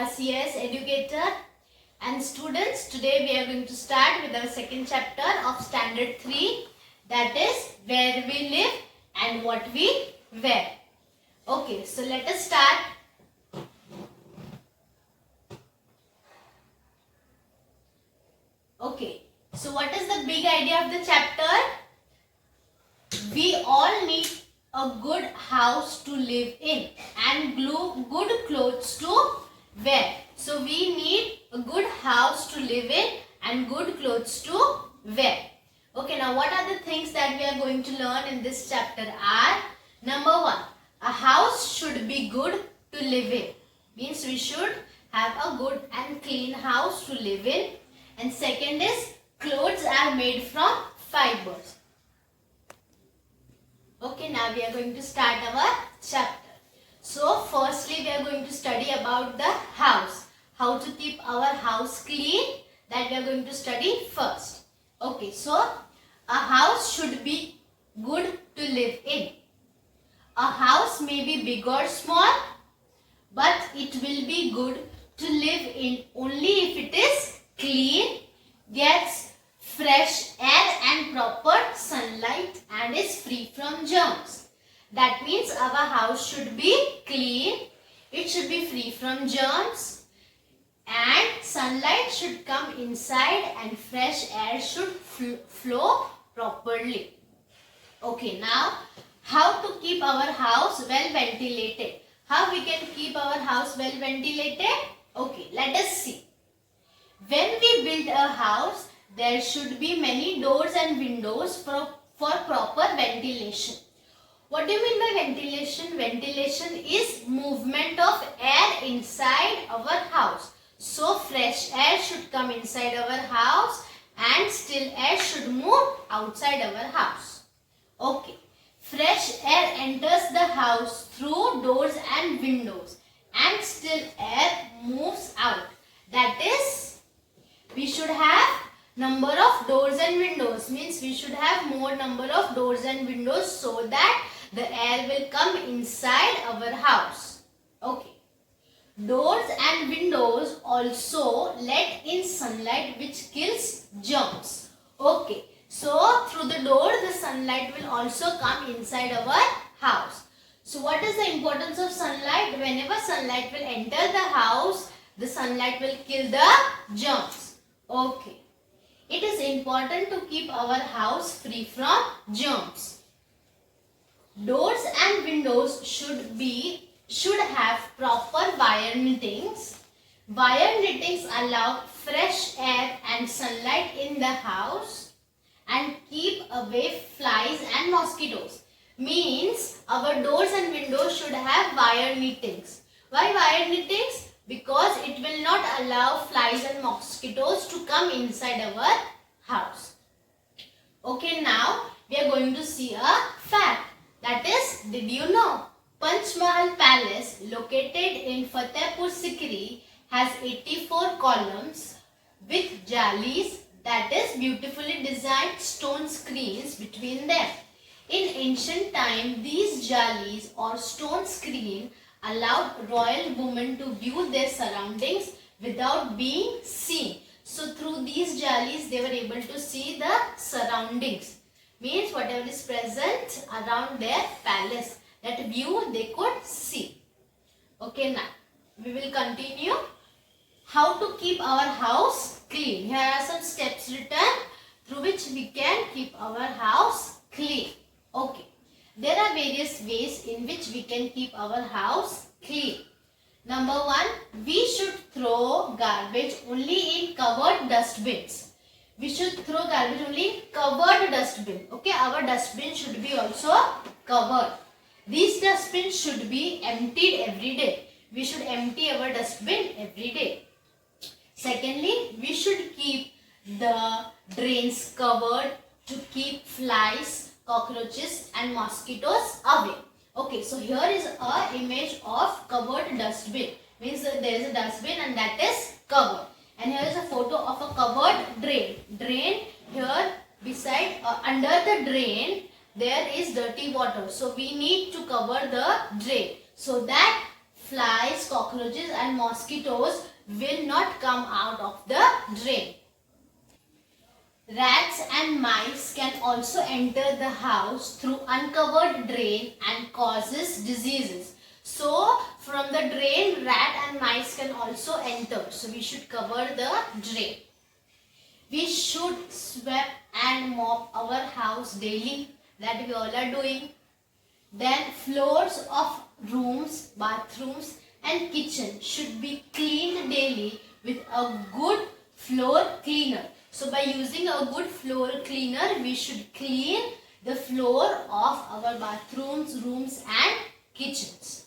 CS educator and students. Today we are going to start with our second chapter of standard 3, that is where we live and what we wear. Okay, so let us start. Okay, so what is the big idea of the chapter? We all need a good house to live in and good clothes to wear. So we need a good house to live in and good clothes to wear. Okay, now what are the things that we are going to learn in this chapter are: number 1, a house should be good to live in. Means we should have a good and clean house to live in. And second is, clothes are made from fibers. Okay, now we are going to start our chapter. So firstly we are going to study about the house. How to keep our house clean, that we are going to study first. Okay, so a house should be good to live in. A house may be big or small, but it will be good to live in only if it is clean, gets fresh air and proper sunlight and is free from germs. That means our house should be clean, it should be free from germs, and sunlight should come inside and fresh air should flow properly. Okay, now how to keep our house well ventilated? How we can keep our house well ventilated? Okay, let us see. When we build a house, there should be many doors and windows for proper ventilation. What do you mean by ventilation? Ventilation is movement of air inside our house. So fresh air should come inside our house and still air should move outside our house. Okay. Fresh air enters the house through doors and windows and still air moves out. That is, we should have number of doors and windows. Means we should have more number of doors and windows so that the air will come inside our house. Okay. Doors and windows also let in sunlight which kills germs. Okay. So through the door the sunlight will also come inside our house. So what is the importance of sunlight? Whenever sunlight will enter the house, the sunlight will kill the germs. Okay. It is important to keep our house free from germs. Doors and windows should have proper wire knittings. Wire knittings allow fresh air and sunlight in the house and keep away flies and mosquitoes. Means our doors and windows should have wire knittings. Why wire knittings? Because it will not allow flies and mosquitoes to come inside our house. Okay, now we are going to see a fact. That is, did you know Panch Mahal Palace located in Fatehpur Sikri has 84 columns with jalis, that is beautifully designed stone screens between them. In ancient time, these jalis or stone screen allowed royal women to view their surroundings without being seen. So through these jalis they were able to see the surroundings. Means whatever is present around their palace, that view they could see. Okay, now we will continue. How to keep our house clean. Here are some steps written through which we can keep our house clean. Okay. There are various ways in which we can keep our house clean. Number 1, we should throw garbage only in covered dustbins. We should throw garbage only in covered dustbin. Okay, our dustbin should be also covered. These dustbins should be emptied every day. We should empty our dustbin every day. Secondly, we should keep the drains covered to keep flies, cockroaches and mosquitoes away. Okay, so here is a image of covered dustbin. Means there is a dustbin and that is covered. And here is a photo of a covered drain. Drain here beside under the drain there is dirty water. So we need to cover the drain so that flies, cockroaches and mosquitoes will not come out of the drain. Rats and mice can also enter the house through uncovered drain and causes diseases. So from the drain, rat and mice can also enter. So we should cover the drain. We should sweep and mop our house daily. That we all are doing. Then floors of rooms, bathrooms and kitchen should be cleaned daily with a good floor cleaner. So by using a good floor cleaner, we should clean the floor of our bathrooms, rooms and kitchens.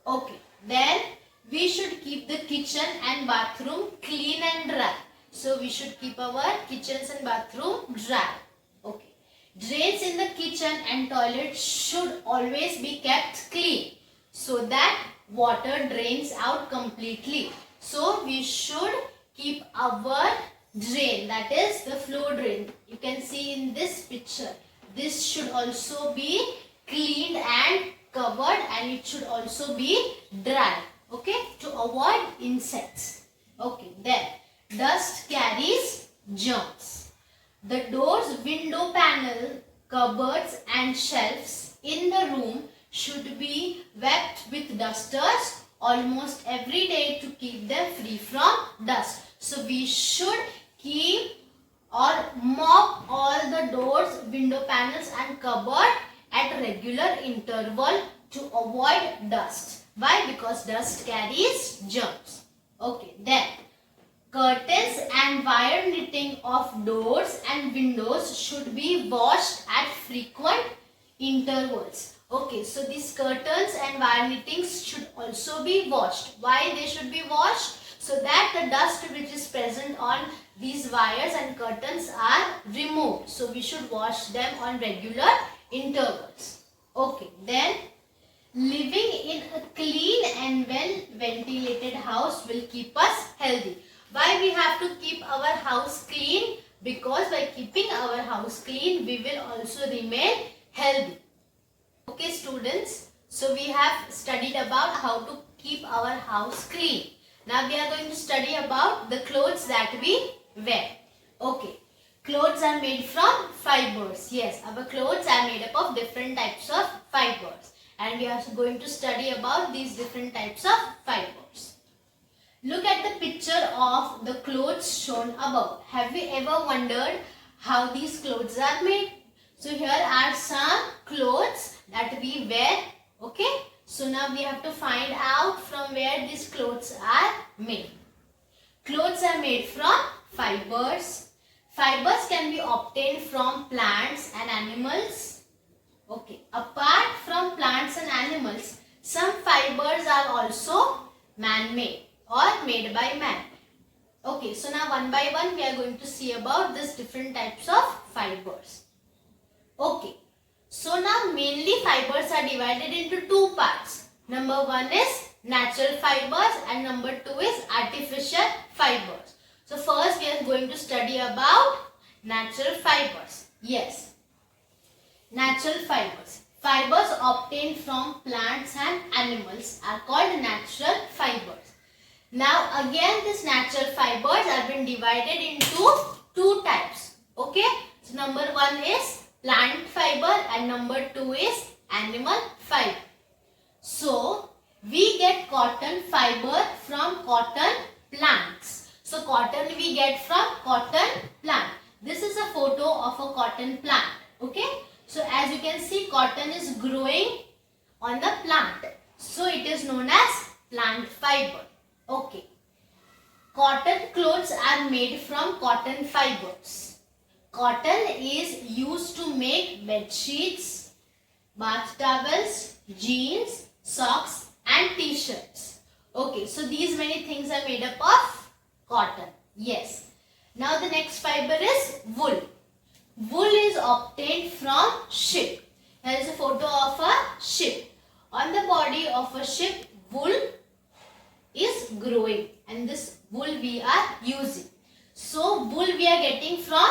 Okay, then we should keep the kitchen and bathroom clean and dry. So we should keep our kitchens and bathroom dry. Okay. Drains in the kitchen and toilet should always be kept clean so that water drains out completely. So we should keep our drain, that is the floor drain. You can see in this picture. This should also be cleaned and covered, and it should also be dry. Okay, to avoid insects. Okay, then dust carries germs. The doors, window panel, cupboards and shelves in the room should be wiped with dusters almost every day to keep them free from dust. So we should keep or mop all the doors, window panels and cupboard at regular interval to avoid dust. Why? Because dust carries germs. Okay, then curtains and wire knitting of doors and windows should be washed at frequent intervals. Okay, so these curtains and wire knittings should also be washed. Why they should be washed? So that the dust which is present on these wires and curtains are removed. So we should wash them on regular intervals. Okay, then living in a clean and well ventilated house will keep us healthy. Why we have to keep our house clean? Because by keeping our house clean, we will also remain healthy. Okay students, so we have studied about how to keep our house clean. Now we are going to study about the clothes that we wear. Okay, clothes are made from fibers. Yes, our clothes are made up of different types of fibers. And we are going to study about these different types of fibers. Look at the picture of the clothes shown above. Have you ever wondered how these clothes are made? So here are some clothes that we wear. Okay. So now we have to find out from where these clothes are made. Clothes are made from fibers. Fibers can be obtained from plants and animals. Okay. Apart from plants and animals, some fibers are also man-made or made by man. Okay, so now one by one we are going to see about these different types of fibers. Okay, so now mainly fibers are divided into two parts. Number one is natural fibers and number two is artificial fibers. So first we are going to study about natural fibers. Yes, natural fibers. Fibers obtained from plants and animals are called natural fibers. Now again these natural fibers have been divided into two types. Okay. So number one is plant fiber and number two is animal fiber. So we get cotton fiber from cotton plants. So cotton we get from cotton plant. This is a photo of a cotton plant. Okay. So as you can see, cotton is growing on the plant. So it is known as plant fiber. Okay. Cotton clothes are made from cotton fibers. Cotton is used to make bed sheets, bath towels, jeans, socks and t-shirts. Okay, so these many things are made up of cotton. Yes. Now the next fiber is wool. Wool is obtained from ship. Here is a photo of a ship. On the body of a ship, wool is growing and this wool we are using. So wool we are getting from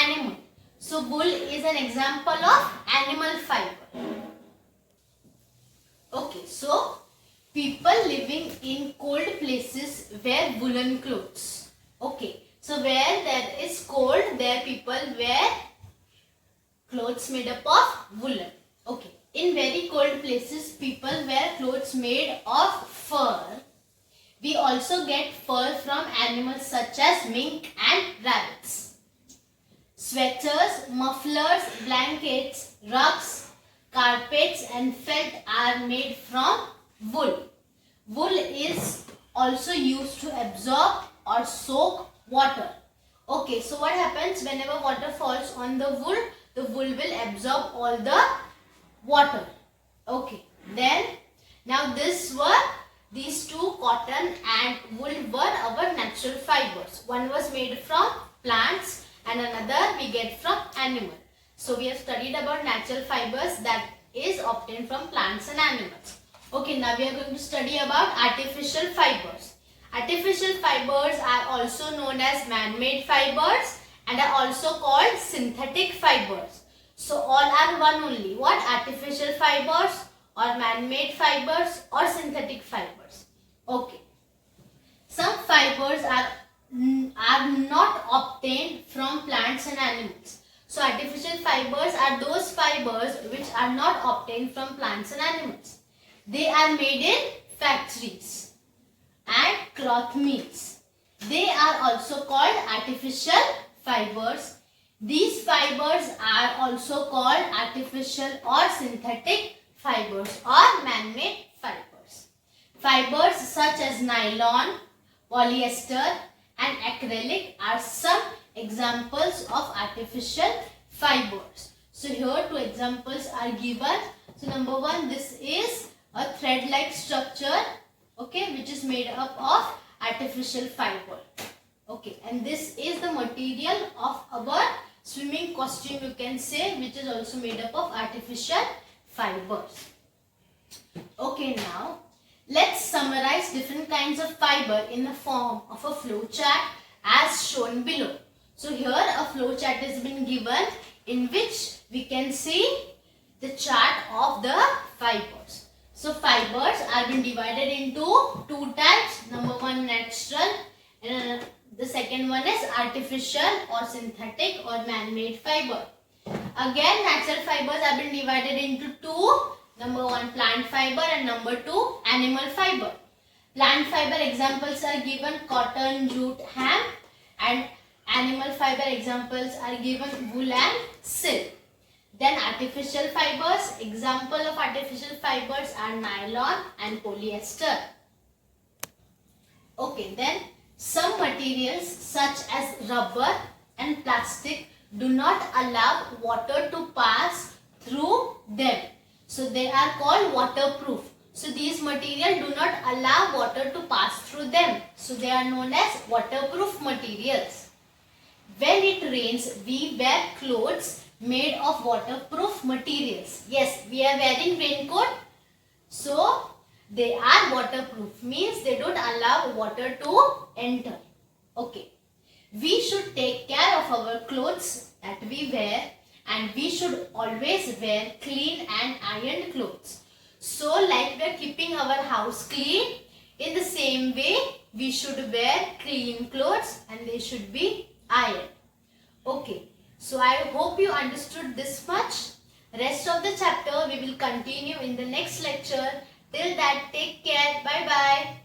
animal. So wool is an example of animal fiber. Okay, so People living in cold places wear woolen clothes. Okay, so where there is cold, there people wear clothes made up of woolen. Okay, in very cold places, people wear clothes made of fur. We also get fur from animals such as mink and rabbits. Sweaters, mufflers, blankets, rugs, carpets and felt are made from wool. Wool is also used to absorb or soak water. Okay, so what happens whenever water falls on the wool will absorb all the water. Okay, then now these two, cotton and wool, were our natural fibers. One was made from plants and another we get from animal. So we have studied about natural fibers that is obtained from plants and animals. Okay, now we are going to study about artificial fibers. Artificial fibers are also known as man-made fibers and are also called synthetic fibers. So all are one only. What? Artificial fibers or man-made fibers or synthetic fibers. Okay. Some fibers are not obtained from plants and animals. So artificial fibers are those fibers which are not obtained from plants and animals. They are made in factories and cloth mills. They are also called artificial fibers. These fibers are also called artificial or synthetic fibers or man-made fibers. Fibers such as nylon, polyester and acrylic are some examples of artificial fibers. So here two examples are given. So number one, this is a thread-like structure, okay, which is made up of artificial fiber. Okay, and this is the material of our swimming costume, you can say, which is also made up of artificial fibers. Okay, now let's summarize different kinds of fiber in the form of a flow chart as shown below. So here a flow chart has been given in which we can see the chart of the fibers. So fibers are been divided into two types. Number one, natural, and the second one is artificial or synthetic or man-made fiber. Again, natural fibers have been divided into two. Number one, plant fiber, and number two, animal fiber. Plant fiber examples are given cotton, jute, hemp, and animal fiber examples are given wool and silk. Then artificial fibers, example of artificial fibers are nylon and polyester. Okay, then some materials such as rubber and plastic do not allow water to pass through them. So they are called waterproof. So these materials do not allow water to pass through them. So they are known as waterproof materials. When it rains, we wear clothes made of waterproof materials. Yes, we are wearing raincoat. So they are waterproof, means they don't allow water to enter. Okay. We should take care of our clothes that we wear, and we should always wear clean and ironed clothes. So like we are keeping our house clean, in the same way we should wear clean clothes and they should be ironed. Okay. So I hope you understood this much. Rest of the chapter we will continue in the next lecture. Till that, take care. Bye bye.